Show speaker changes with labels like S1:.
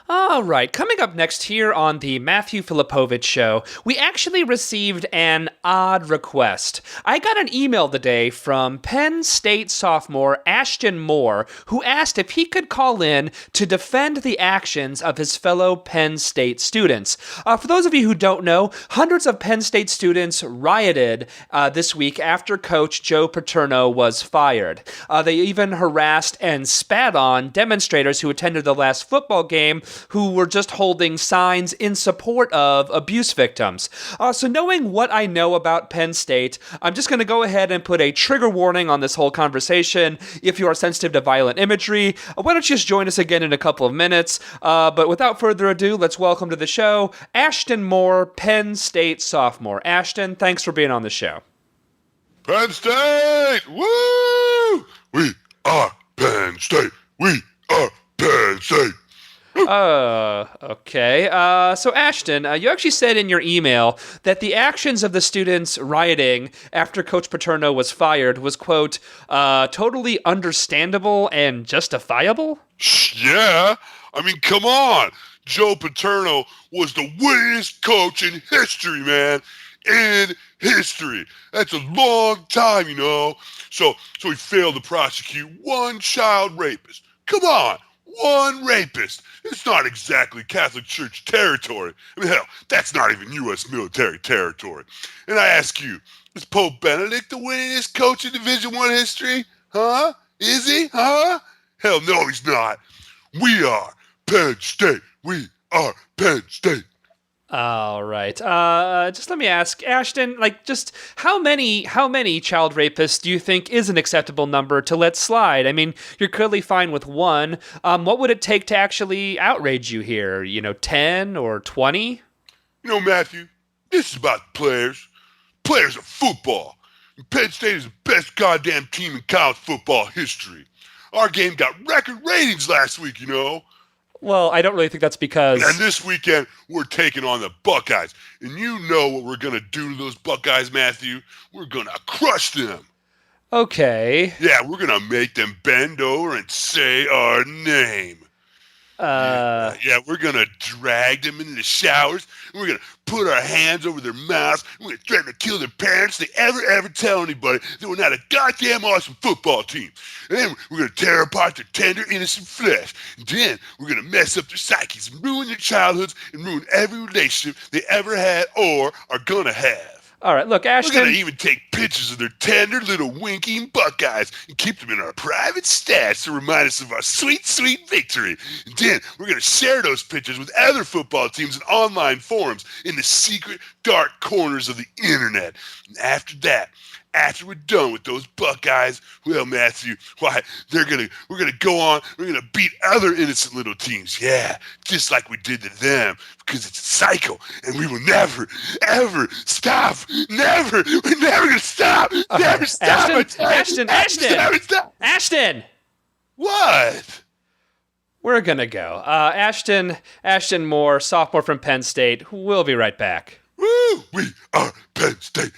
S1: All right, coming up next here on the Matthew Filipowicz Show, we actually received an odd request. I got an email today from Penn State sophomore Ashton Moore, who asked if he could call in to defend the actions of his fellow Penn State students. For those of you who don't know, hundreds of Penn State students rioted this week after Coach Joe Paterno was fired. They even harassed and spat on demonstrators who attended the last football game who were just holding signs in support of abuse victims. So knowing what I know about Penn State, I'm just going to go ahead and put a trigger warning on this whole conversation. If you are sensitive to violent imagery, why don't you just join us again in a couple of minutes? But without further ado, let's welcome to the show Ashton Moore, Penn State sophomore. Ashton, thanks for being on the show.
S2: Penn State! Woo! We are Penn State! We are Penn State!
S1: Okay. So Ashton, you actually said in your email that the actions of the students rioting after Coach Paterno was fired was, quote, totally understandable and justifiable?
S2: Yeah. I mean, come on. Joe Paterno was the winningest coach in history, man. In history. That's a long time, you know. So he failed to prosecute one child rapist. Come on. One rapist. It's not exactly Catholic Church territory. I mean, hell, that's not even U.S. military territory. And I ask you, is Pope Benedict the winningest coach in Division I history? Huh? Is he? Huh? Hell no, he's not. We are Penn State. We are Penn State.
S1: All right. Just let me ask, Ashton, just how many child rapists do you think is an acceptable number to let slide? I mean, you're clearly fine with one. What would it take to actually outrage you here? 10 or 20?
S2: Matthew, this is about the players. Players of football. And Penn State is the best goddamn team in college football history. Our game got record ratings last week,
S1: Well, I don't really think that's because...
S2: And this weekend, we're taking on the Buckeyes. And you know what we're going to do to those Buckeyes, Matthew? We're going to crush them.
S1: Okay.
S2: Yeah, we're going to make them bend over and say our name. Yeah, we're going to drag them into the showers. And we're going to put our hands over their mouths. We're going to threaten to kill their parents if they ever tell anybody that we're not a goddamn awesome football team. And then we're going to tear apart their tender, innocent flesh. And then we're going to mess up their psyches and ruin their childhoods and ruin every relationship they ever had or are going to have.
S1: All right, look, Ashton...
S2: We're going to even take pictures of their tender little winking Buckeyes and keep them in our private stash to remind us of our sweet, sweet victory. And then we're going to share those pictures with other football teams and online forums in the secret, dark corners of the internet. And after that, after we're done with those Buckeyes, well, Matthew, we're gonna go on, we're gonna beat other innocent little teams, yeah, just like we did to them, because it's a cycle, and we will never, ever stop, we're never gonna stop, never stop,
S1: Ashton,
S2: never stop.
S1: Ashton!
S2: What?
S1: We're gonna go. Ashton Moore, sophomore from Penn State, we'll be right back.
S2: Woo! We are Penn State.